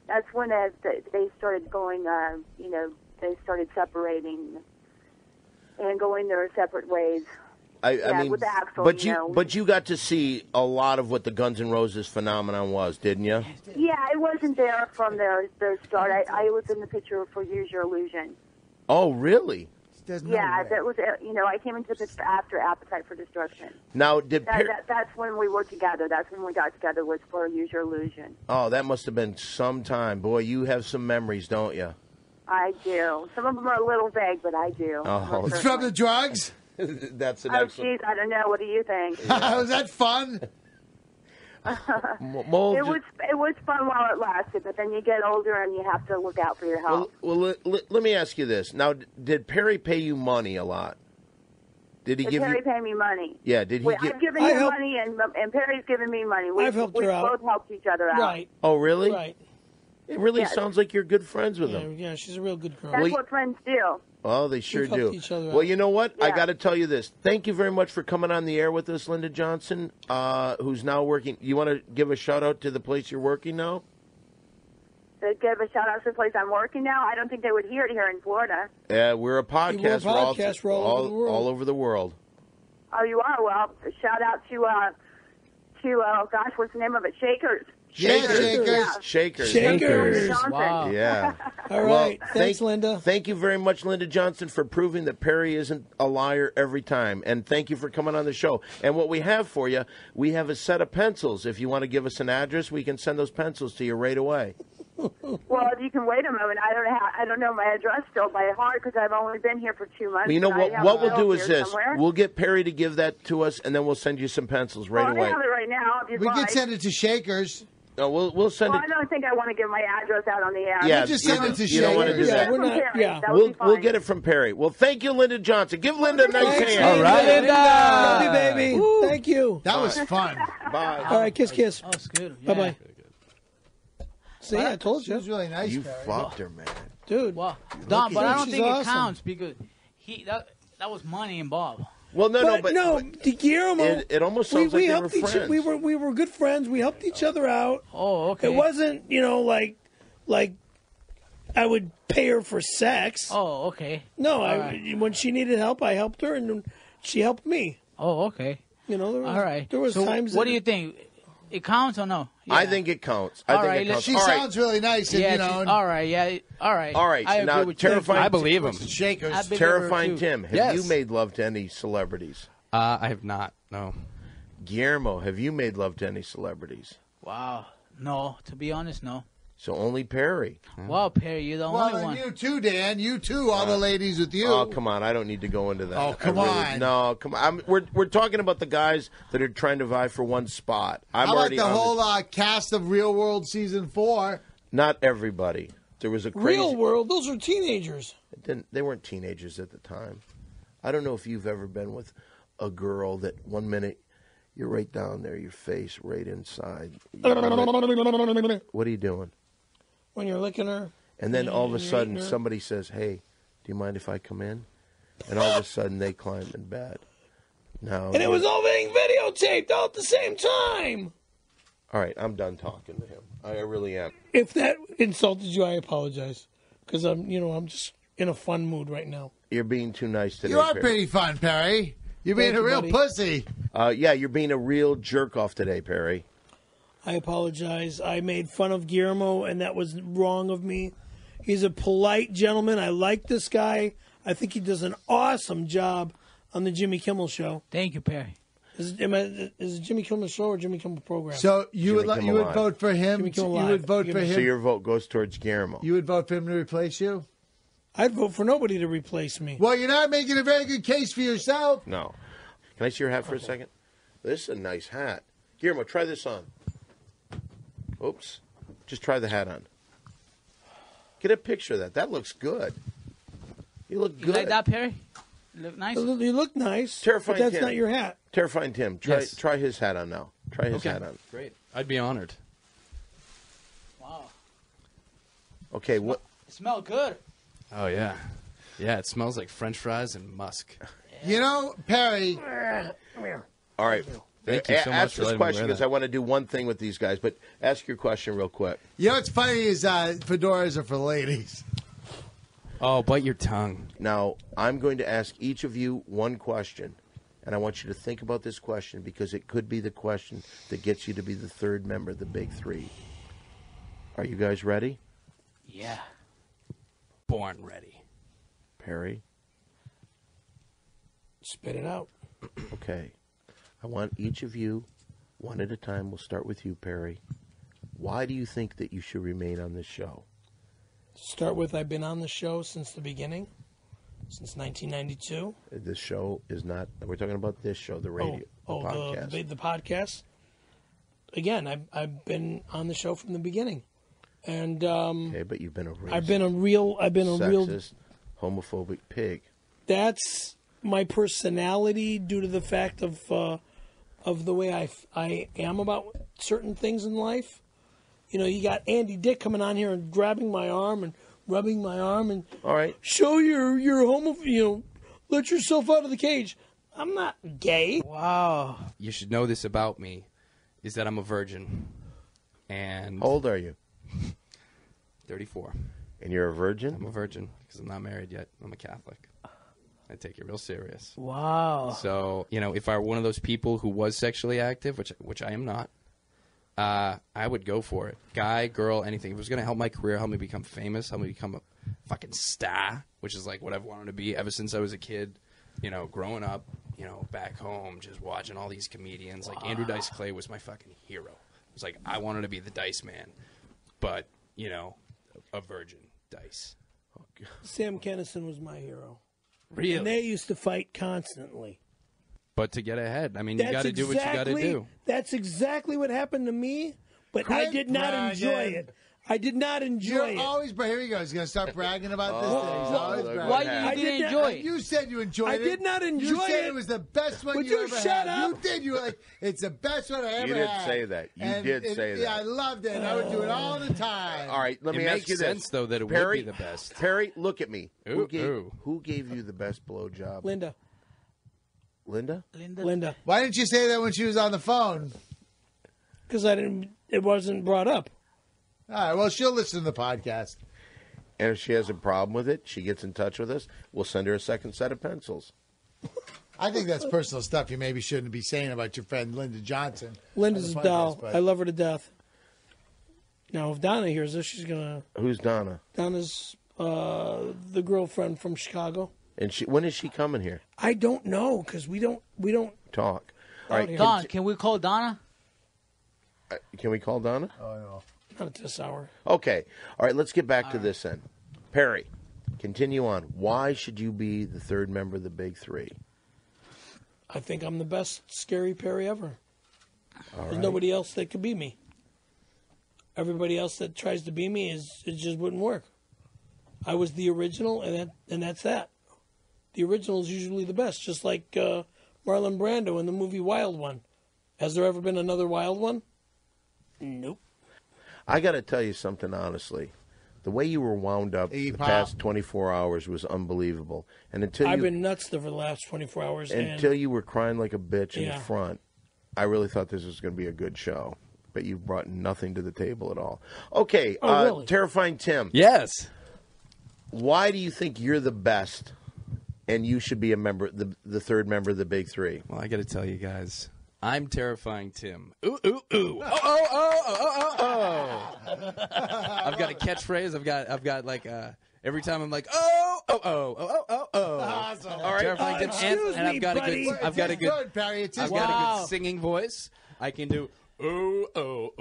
that's when they started going. They started separating and going their separate ways. I mean, with Axl, but you got to see a lot of what the Guns N' Roses phenomenon was, didn't you? Yeah, it wasn't there from their start. I was in the picture for Use Your Illusion. Oh, really? There's no Yeah, way. that was I came into this after Appetite for Destruction. Now, did That's when we were together. That's when we got together, was for Use Your Illusion. Oh, that must have been some time. Boy, you have some memories, don't you? I do. Some of them are a little vague, but I do. Oh, It's from the drugs? That's an Oh, excellent. jeez, I don't know. What do you think? Was that fun? Mold, It was fun while it lasted, but then you get older and you have to look out for your health. let me ask you this. Now, did Perry pay you money a lot? Did he Did give Perry you? pay me money? Yeah, did he give? I've given I him help- money, and Perry's given me money. I've helped her out. We both helped each other out. Right. Oh, really? Right. It really Yeah. sounds like you're good friends with Yeah, him. yeah, she's a real good girl. That's Well, what friends do. Oh, they sure We've helped do. each other Well, out. you know what? I Yeah. got to tell you this. Thank you very much for coming on the air with us, Linda Johnson, who's now working. You want to give a shout out to the place you're working now? To give a shout out to the place I'm working now. I don't think they would hear it here in Florida. We're a podcast. We're all over the world. all over the world. Oh, you are? Well, shout out to gosh, what's the name of it? Shakers. Yeah, Shakers. Yeah. Shakers. Shakers. Johnson. Wow. Yeah. All right. Well, Thanks, Linda. Thank you very much, Linda Johnson, for proving that Perry isn't a liar every time. And thank you for coming on the show. And what we have for you, we have a set of pencils. If you want to give us an address, we can send those pencils to you right away. Well, if you can wait a moment, I don't know my address still by heart because I've only been here for 2 months. Well, you know and I have what a we'll do bill is here this. somewhere. We'll get Perry to give that to us, and then we'll send you some pencils right Well, away. I have it right now. If you'd We like. could send it to Shakers. No, we'll send Well, it. I don't think I want to give my address out on the air. Yeah, We'll just send it to you don't want to do Shakers. Yeah, that. we're not. Yeah. That would be We'll fine. get it from Perry. Well, thank you, Linda Johnson. Give Linda a nice Thanks, hand. All right. Linda. Love you, baby. Thank you. That was fun. Bye. All right, kiss, kiss. Oh, it's good. Bye bye. See, I told She you, was really nice, You Perry. fucked her, man. dude. Well, Don, but I don't She's think awesome. it counts because that was money involved. Well, But no, Guillermo. it almost sounds like they were helped friends. We were good friends. We helped each other out. Oh, okay. It wasn't, like I would pay her for sex. Oh, okay. No, All right. when she needed help, I helped her, and she helped me. Oh, okay. There was, All right. There was so times. what that do you think? It counts or no? I Yeah. think it counts. All I think right, it counts. She All right. sounds really nice, and, Yeah. and all right. Yeah. All right. All right, I now, agree with you. terrifying- I believe him. Shakers. I believe Terrifying her too. Tim, have Yes. you made love to any celebrities? I have not. No. Guillermo, have you made love to any celebrities? Wow. No, to be honest, no. So only Perry. Wow, Perry, you're the Well, only and one. you too, Dan. You too. All the ladies with you. Oh, come on. I don't need to go into that. Oh, come I really- on. No, come on. We're talking about the guys that are trying to vie for one spot. I'm How about already the on whole cast of Real World Season 4? Not everybody. There was a crazy... Real world, those are teenagers. They weren't teenagers at the time. I don't know if you've ever been with a girl that 1 minute you're right down there, your face right inside. What are you doing? When you're licking her. And then all of a When you're sudden eating her. somebody says, "Hey, do you mind if I come in?" And all of a sudden they climb in bed. Now, And it was all being videotaped all at the same time. all right. I'm done talking to him. I really am. If that insulted you, I apologize. Because I'm just in a fun mood right now. You're being too nice today. You are Perry. pretty fun, Perry. You're being Thank a you, real buddy. pussy. Yeah, you're being a real jerk off today, Perry. I apologize. I made fun of Guillermo, and that was wrong of me. He's a polite gentleman. I like this guy. I think he does an awesome job on the Jimmy Kimmel Show. Thank you, Perry. Is it Jimmy Kimmel Show or Jimmy Kimmel Program? So you Jimmy Kimmel would Live. vote for him. Jimmy You Kimmel Live. would vote for So So him. your vote goes towards Guillermo. You would vote for him to replace you. I'd vote for nobody to replace me. Well, you're not making a very good case for yourself. No. Can I see your hat for a second? This is a nice hat. Guillermo, try this on. Oops. Just try the hat on. Get a picture of that. That looks good. You look You good. like that, Perry? Look nice. You look nice, Terrifying but that's Tim. not your hat. Terrifying Tim. Try Yes. try his hat on now. Try his Okay, hat on. great. I'd be honored. Wow. Okay, what? It smells good. Oh yeah, yeah. It smells like French fries and musk. You know, Perry. All right. Thank you so much Ask for this letting me question wear because that. I want to do one thing with these guys, but ask your question real quick. You know what's funny is fedoras are for ladies. Oh, bite your tongue. Now, I'm going to ask each of you one question, and I want you to think about this question because it could be the question that gets you to be the third member of the Big Three. Are you guys ready? Yeah. Born ready. Perry? Spit it out. Okay. I want each of you, one at a time. We'll start with you, Perry. Why do you think that you should remain on this show? Start with I've been on the show since the beginning, since 1992. This show is not. We're talking about this show, the radio, the podcast. The podcast. Again, I've been on the show from the beginning, and Okay, but you've been a racist, I've been a real sexist, homophobic pig. That's my personality due to the fact of the way I am about certain things in life. You know, you got Andy Dick coming on here and grabbing my arm and rubbing my arm and All right. show your let yourself out of the cage. I'm not gay. Wow. You should know this about me, is that I'm a virgin, and How old are you? 34. And you're a virgin? I'm a virgin because I'm not married yet. I'm a Catholic. I take it real serious. Wow. So, if I were one of those people who was sexually active, which I am not, I would go for it. Guy, girl, anything. If it was going to help my career, help me become famous, help me become a fucking star, which is like what I've wanted to be ever since I was a kid, growing up, back home, just watching all these comedians. Like Andrew Dice Clay was my fucking hero. It was like, I wanted to be the Dice Man, but, a virgin Dice. Sam Kennison was my hero. Really? And they used to fight constantly. But to get ahead, I mean, you got to do what you got to do. That's exactly what happened to me, but I Quit did not enjoy bragging. it. I did not enjoy You're it. always, but here he goes. He's going to start bragging about this thing. He's always bragging. Why I you didn't did enjoy not- it? You said you enjoyed I it. did not enjoy You said it. it was the best one Would you you ever shut had. up? You did. You were like, it's the best one I ever had. You did say that. You did say that. Yeah, I loved it. I would do it all the time. All right, let It me makes ask you sense, this. though, that it would Perry, be the best. Perry, look at me. Ooh, ooh. Who gave you the best blowjob? Linda. Linda? Linda. Why didn't you say that when she was on the phone? Because it wasn't brought up. All right, well, she'll listen to the podcast. And if she has a problem with it, she gets in touch with us. We'll send her a second set of pencils. I think that's personal stuff you maybe shouldn't be saying about your friend Linda Johnson. Linda's a on the podcast, doll. but- I love her to death. Now, if Donna hears this, she's going to... Who's Donna? Donna's the girlfriend from Chicago. And when is she coming here? I don't know, because we don't Talk. All right, here. Don, can we call Donna? can we call Donna? Oh, no. not at this hour. Okay. All right, let's get back to this then. Perry, continue on. Why should you be the third member of the Big Three? I think I'm the best Scary Perry ever. All There's right. nobody else that could be me. Everybody else that tries to be me it just wouldn't work. I was the original, and that's that. The original is usually the best, just like Marlon Brando in the movie Wild One. Has there ever been another Wild One? Nope. I got to tell you something honestly. The way you were wound up the past 24 hours was unbelievable. And I've been nuts for the last 24 hours. Until you were crying like a bitch in the front, I really thought this was going to be a good show. But you brought nothing to the table at all. Okay, really? Terrifying Tim. Yes. Why do you think you're the best and you should be a member, the third member of the Big Three? Well, I got to tell you guys, I'm Terrifying Tim. Ooh, ooh, ooh. Oh. I've got a catchphrase. I've got like every time I'm like, oh. Awesome. All right. Terrifying Tim. And I've got buddy. I've got a good singing voice. I can do oh.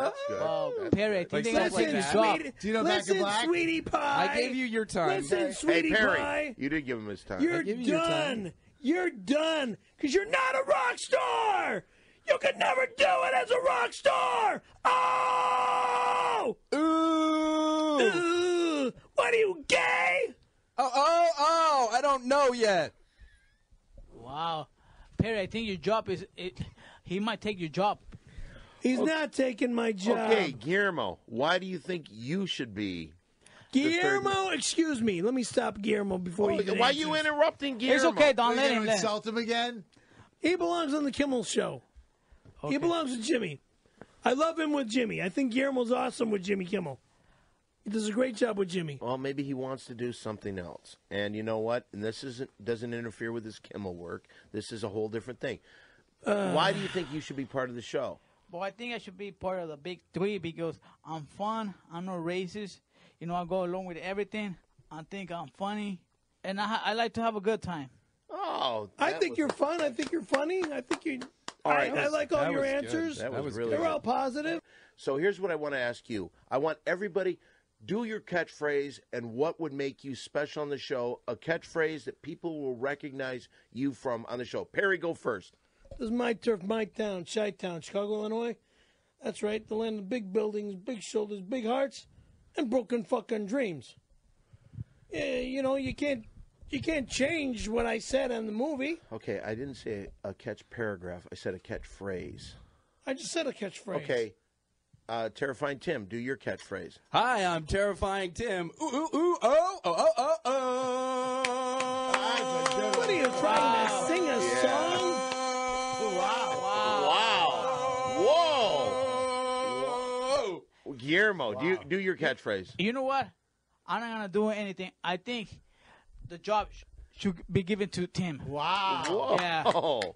That's good. Oh, That's Perry, I good. think they Listen, gotta play that. sweetie, Do you know Back in Black? sweetie pie. I gave you your time. Listen, sweetie Hey, Perry, pie. you did give him his time. You're give you your time. done. You're done. Because you're not a rock star. You could never do it as a rock star. Oh! Ooh. Ooh. What are you, gay? Oh, I don't know yet. Wow. Perry, I think your job is... he might take your job. He's not taking my job. Okay, Guillermo, why do you think you should be? Guillermo, excuse me. Let me stop Guillermo before you. Why are you interrupting Guillermo? It's okay, Are don't you let going him to then. insult him again? He belongs on the Kimmel show. He belongs with Jimmy. I love him with Jimmy. I think Guillermo's awesome with Jimmy Kimmel. He does a great job with Jimmy. Well, maybe he wants to do something else. And you know what? And this doesn't interfere with his Kimmel work. This is a whole different thing. Why do you think you should be part of the show? Well, I think I should be part of the Big Three because I'm fun. I'm not racist. You know, I go along with everything. I think I'm funny. And I like to have a good time. Oh, I think you're fun. I think you're funny. I think you. All right, I like all that your was good. answers. That was good. really They're all positive. So here's what I want to ask you. I want everybody do your catchphrase and what would make you special on the show. A catchphrase that people will recognize you from on the show. Perry, go first. This is my turf, my town, Chi-Town, Chicago, Illinois. That's right, the land of big buildings, big shoulders, big hearts, and broken fucking dreams. You know, you can't change what I said in the movie. Okay, I didn't say a catch paragraph. I said a catchphrase. I just said a catchphrase. Okay. Terrifying Tim, do your catchphrase. Hi, I'm Terrifying Tim. Ooh, oh. What are you trying to sing a song? Whoa. Guillermo, do your catchphrase. You know what? I'm not going to do anything. I think the job should be given to Tim. Wow. Whoa. Yeah.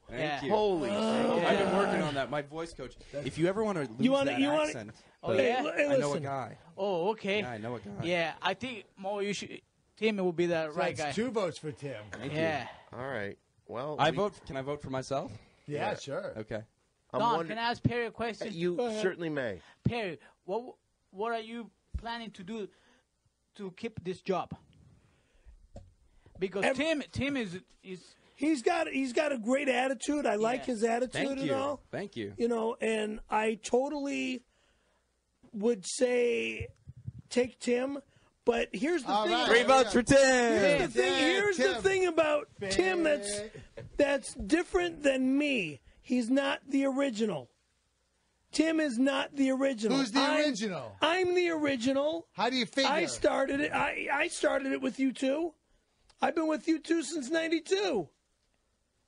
Thank you. Holy shit. I've been working on that. My voice coach. If you ever want to lose that accent, Oh, yeah? I know a guy. Oh, okay. Yeah, I know a guy. Yeah, I think more you should. Tim will be the right guy. That's 2 votes for Tim. Yeah. All right. Well, Can I vote for myself? Yeah, sure. Okay. Don, can I ask Perry a question? You certainly may. Perry, what are you planning to do to keep this job? Because Tim is He's got a great attitude. I like his attitude Thank and you. all. Thank you. You know, and I totally would say take Tim. But here's the thing. right. 3 votes for Tim. Here's the thing about Tim that's different than me. He's not the original. Tim is not the original. Who's the original? I'm the original. How do you figure? I started it. I started it with you two. I've been with you two since '92.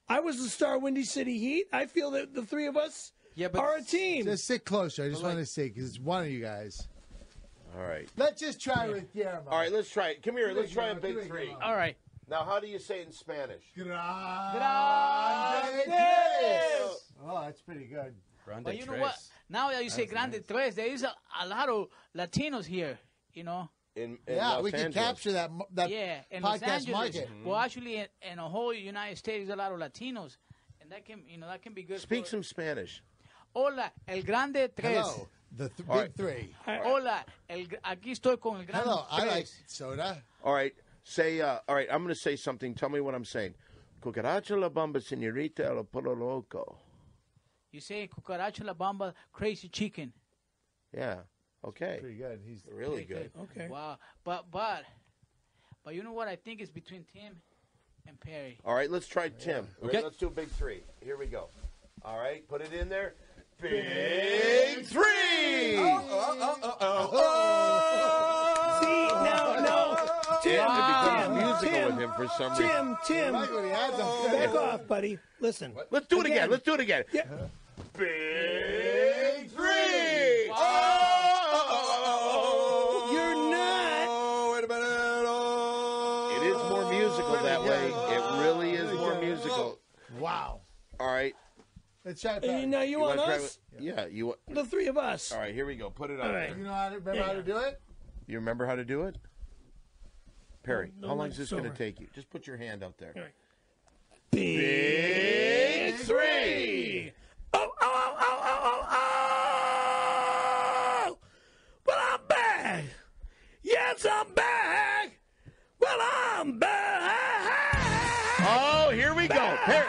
I was the star of Windy City Heat. I feel that the three of us are a team. Just sit closer. I just want to see because it's one of you guys. All right. Let's just try with Guillermo. All right, let's try it. Come here. Let's try a Big Three. all right. Now, how do you say it in Spanish? Grande Tres. Oh, that's pretty good. But you know what? Now that you say Grande Tres, there is a lot of Latinos here, you know. In Yeah, Los we can Angeles. capture that Yeah, in Los podcast Angeles. market. Well, actually, in the whole United States, there's a lot of Latinos, and that can be good. Speak for, some Spanish. Hola, el Grande Tres. Hello, the big right. 3. Hola, aquí estoy con el Grande Hello, I Tres. like soda. All right. Say, all right, I'm going to say something. Tell me what I'm saying. Cucaracha la bamba, señorita, el pollo loco. You say cucaracha la bamba, crazy chicken. Yeah. Okay. Pretty good. He's Really good. Okay. Wow, but you know what? I think it's between Tim and Perry. All right, let's try Tim. Okay. Let's do a Big Three. Here we go. All right, put it in there. Big Three. See, no. Tim, It becomes musical with him for some reason. Tim, back off, buddy. Listen. Let's do it again. Let's do it again. Yeah. Big Three. You're not. Wait a minute. It is more musical that way. It really is more musical. Wow. All right. Let's try it. Now you want wanna try us? Yeah, you want. The three of us. All right, here we go. Put it on. All right. You know how to remember how to do it? You remember how to do it? Perry, No, how long like is this going to silver. take you? Just put your hand out there. All right. Big Three. Oh. Well, I'm back. Yes, I'm back. Well, I'm back. Oh, here we go. Perry.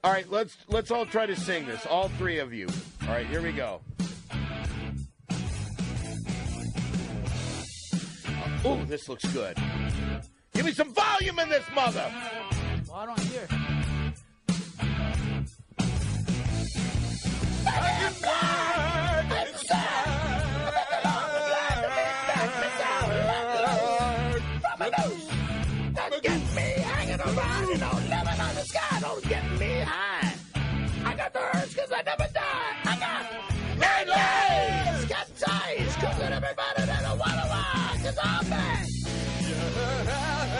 All right. Let's all try to sing this. All three of you. All right, here we go. Oh, this looks good. Give me some volume in this mother. Well, I don't hear. Don't get me hanging around, living on the sky. Don't get me high. I got the urge because I never die. I got nine legs, got ties, because everybody that I want to walk, because I'm back.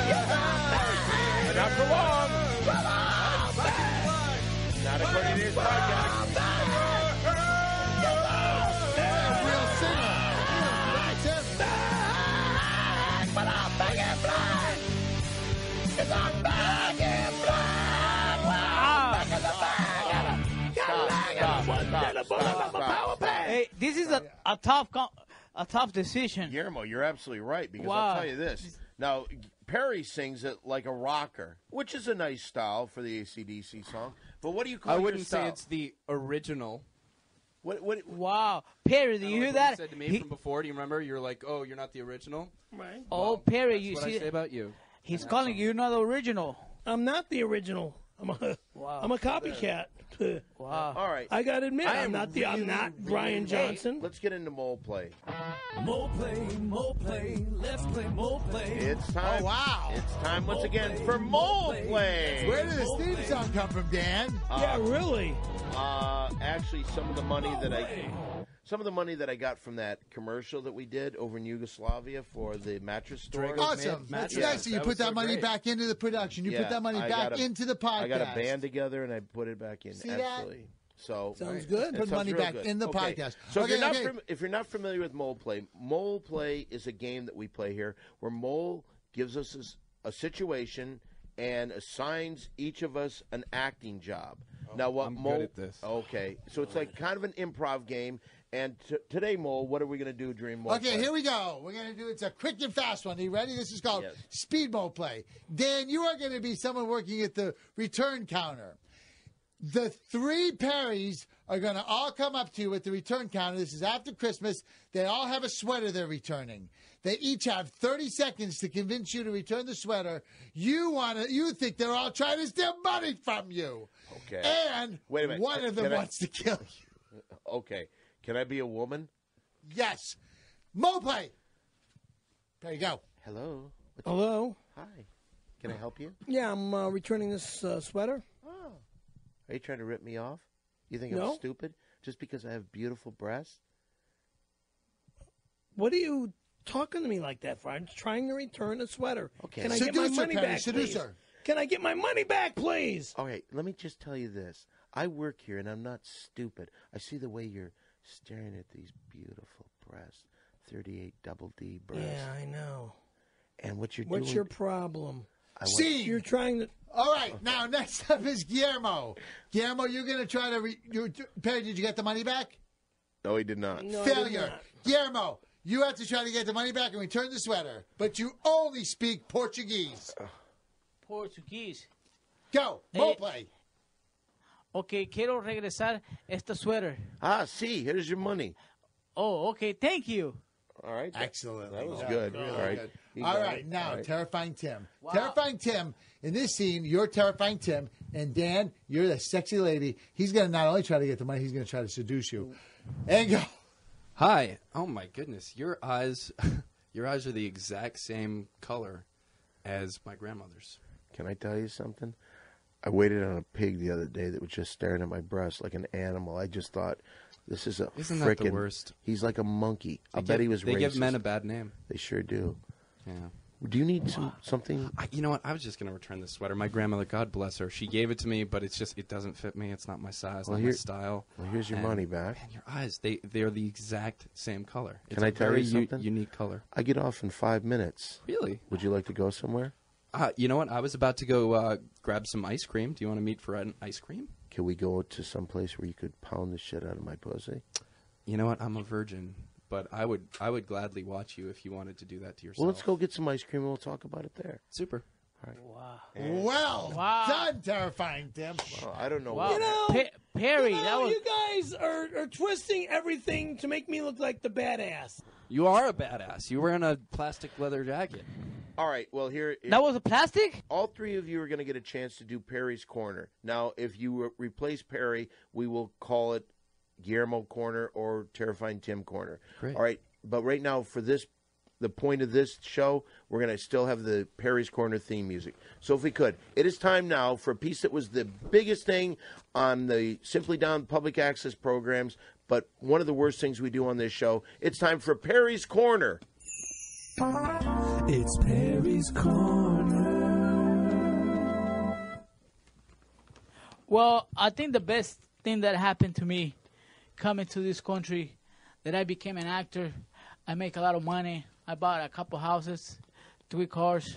Yes, I'm back. Not for long. Well, I'm back. Not according to his podcast. I'm back. Real singer. That's it. Back, but I'm back in black. Because I'm back in black. Well, I'm back in the bag. Stop. Hey, this is a tough decision. Guillermo, you're absolutely right, because Wow. I'll tell you this. Now, Perry sings it like a rocker, which is a nice style for the AC/DC song. But what do you call I your wouldn't say style? it's the original. What, Wow, Perry, do you hear Like that? you said to me from before. Do you remember? You're like, oh, you're not the original. Right. Oh, Perry, That's you what I see, say about you. he's calling you not the original. I'm not the original. I'm a copycat. Wow. All right. I gotta admit, I I'm am not Brian Johnson. Let's get into mole play. More play, let's play more play. It's time. Oh, wow. It's time once again for mole play. Where did this theme song come from, Dan? Yeah, really. Actually, some of the money that I got from that commercial that we did over in Yugoslavia for the mattress store. Awesome. That's nice that you put that money back into the production. You put that money back into the podcast. I got a band together and I put it back in. See that? Absolutely. So Sounds good. it Put sounds money real back good. in the Okay. podcast. So Okay, if you're not familiar with mole play is a game that we play here where Mole gives us a situation and assigns each of us an acting job. Now, what I'm Mole? good at this. Okay, so it's like kind of an improv game. And today, Mole, what are we going to do during Mole Okay, play? here we go. We're going to do it's a quick and fast one. Are you ready? This is called Yes. speed mode play. Dan, you are going to be someone working at the return counter. The three Perrys are going to all come up to you at the return counter. This is after Christmas. They all have a sweater they're returning. They each have 30 seconds to convince you to return the sweater. You think they're all trying to steal money from you. Okay. And Wait a minute. one of them Can I- wants to kill you. Okay, can I be a woman? Yes. Mode play. There you go. Hello. Hello. Hi. Can I help you? Yeah, I'm returning this sweater. Oh. Are you trying to rip me off? You think No. I'm stupid just because I have beautiful breasts? What are you talking to me like that for? I'm trying to return a sweater. Okay. Can I get my Seducer, money Perry, back, seducer. please? Can I get my money back, please? All right, let me just tell you this. I work here and I'm not stupid. I see the way you're staring at these beautiful breasts, 38 double D breasts. Yeah, I know. And what you're doing... What's your problem? See. You're trying to... All right, now next up is Guillermo. Guillermo, you're going to try to... Perry, did you get the money back? No, he did not. No, I did Failure. not. Guillermo, you have to try to get the money back and return the sweater, but you only speak Portuguese. Portuguese. Go, mole play. Okay, quiero regresar este suéter. Ah, see, here's your money. Oh, okay, thank you. All right. Excellent. That was good. All right. All right, now, Terrifying Tim. Wow. Terrifying Tim, in this scene, you're Terrifying Tim, and Dan, you're the sexy lady. He's going to not only try to get the money, he's going to try to seduce you. And go. Hi. Oh, my goodness. Your eyes are the exact same color as my grandmother's. Can I tell you something? I waited on a pig the other day that was just staring at my breast like an animal. I just thought, this is Isn't that the worst? He's like a monkey. I bet he was racist. They give men a bad name. They sure do. Yeah. Do you need something? You know what? I was just going to return this sweater. My grandmother, God bless her, she gave it to me, but it doesn't fit me. It's not my size, not my style. Well, here's your money back. Man, your eyes, they're the exact same color. Can I tell you something? Unique color. I get off in 5 minutes. Really? Would you like to go somewhere? You know what? I was about to go grab some ice cream. Do you want to meet for an ice cream? Can we go to some place where you could pound the shit out of my pussy? You know what? I'm a virgin, but I would gladly watch you if you wanted to do that to yourself. Well, let's go get some ice cream and we'll talk about it there. Super. All right. Wow. Well done, Terrifying Tim. Well, I don't know. Wow. Perry, you guys are twisting everything to make me look like the badass. You are a badass. You were in a plastic leather jacket. All right, well, here... That was a plastic? All three of you are going to get a chance to do Perry's Corner. Now, if you replace Perry, we will call it Guillermo Corner or Terrifying Tim Corner. Great. All right, but right now, for the point of this show, we're going to still have the Perry's Corner theme music. So if we could, it is time now for a piece that was the biggest thing on the Simply Down public access programs, but one of the worst things we do on this show. It's time for Perry's Corner. It's Perry's Corner. Well, I think the best thing that happened to me coming to this country, that I became an actor. I make a lot of money. I bought a couple houses, 3 cars.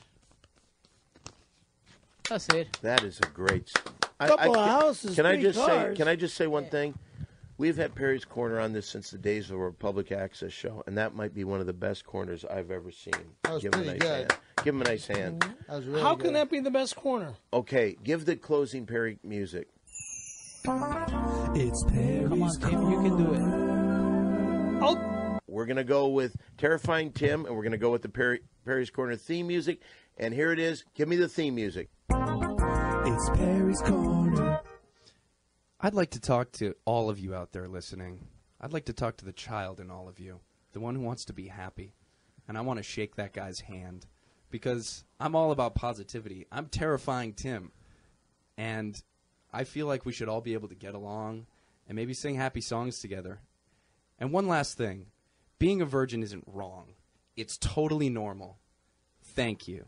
That's it. That is a great... Couple of houses, can I 3 just cars. Can I just say one thing? We've had Perry's Corner on this since the days of our public access show, and that might be one of the best corners I've ever seen. That was pretty good. Give him a nice hand. That was really How good. can that be the best corner? Okay, give the closing Perry music. It's Perry's Come on, Tim, you can do it. We're going to go with Terrifying Tim, and we're going to go with the Perry's Corner theme music. And here it is. Give me the theme music. It's Perry's Corner. I'd like to talk to all of you out there listening. I'd like to talk to the child in all of you, the one who wants to be happy. And I want to shake that guy's hand because I'm all about positivity. I'm Terrifying Tim. And I feel like we should all be able to get along and maybe sing happy songs together. And one last thing. Being a virgin isn't wrong. It's totally normal. Thank you.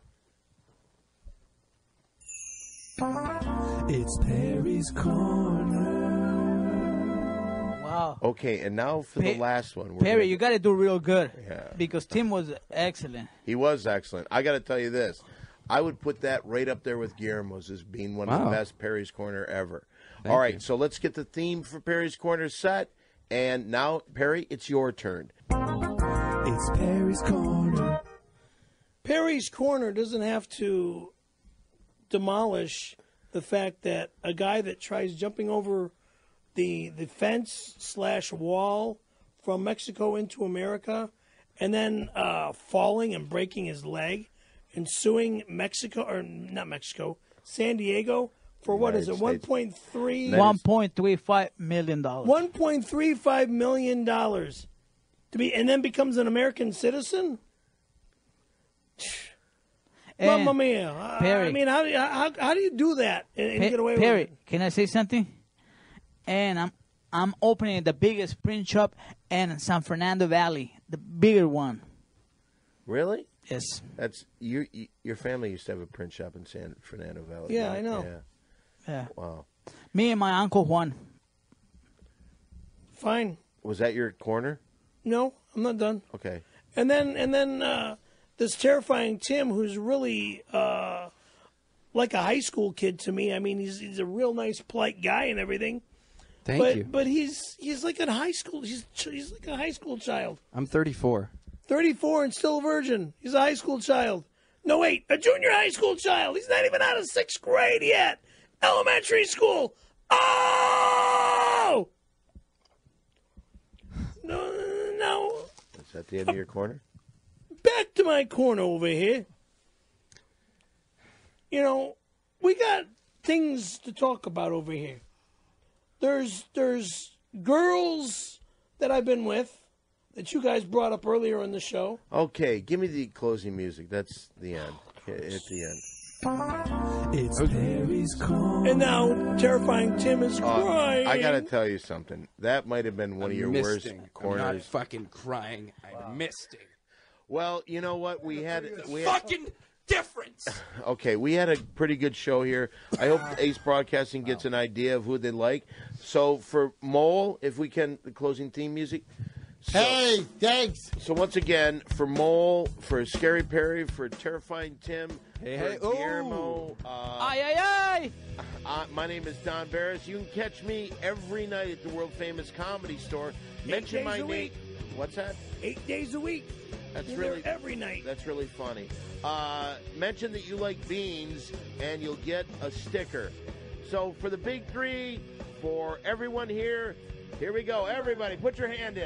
It's Perry's Corner. Wow. Okay, and now for the last one. Perry, you got to do real good. Yeah. Because Tim was excellent. He was excellent. I got to tell you this. I would put that right up there with Guillermo's as being one of the best Perry's Corner ever. All right, so let's get the theme for Perry's Corner set. And now, Perry, it's your turn. It's Perry's Corner. Perry's Corner doesn't have to demolish the fact that a guy that tries jumping over the fence/wall from Mexico into America and then falling and breaking his leg and suing Mexico, or not Mexico, San Diego for what is it, 1.35 million dollars. $1.35 million to be, and then becomes an American citizen. Mamma mia! Perry, I mean, how do you do that and get away Perry, with it? can I say something? And I'm opening the biggest print shop in San Fernando Valley, the bigger one. Really? Yes. That's your family used to have a print shop in San Fernando Valley. Yeah, right? I know. Yeah. Wow. Me and my Uncle Juan. Fine. Was that your corner? No, I'm not done. Okay. And then this Terrifying Tim, who's really like a high school kid to me. I mean, he's a real nice, polite guy and everything. Thank you. But he's like a high school. He's like a high school child. I'm 34. 34 and still a virgin. He's a high school child. No, wait, a junior high school child. He's not even out of 6th grade yet. Elementary school. Oh! No. Is that the end of your corner? Back to my corner over here. You know, we got things to talk about over here. There's girls that I've been with that you guys brought up earlier in the show. Okay, give me the closing music. That's the end. At the end. It's Perry's Corner. And now Terrifying Tim is crying. I gotta tell you something. That might have been one of your worst corners. I'm not fucking crying. I'm misting. Well, you know what? We had fucking difference. Okay, we had a pretty good show here. I hope Ace Broadcasting gets an idea of who they like. So for Mole, if we can, the closing theme music. So, hey, thanks. So once again, for Mole, for Scary Perry, for Terrifying Tim, hey, for Guillermo. Ay. My name is Don Barris. You can catch me every night at the world famous Comedy Store. Mention my name. What's that? 8 days a week. That's You're really there every night. That's really funny. Mention that you like beans, and you'll get a sticker. So for the big three, for everyone here we go. Everybody, put your hand in.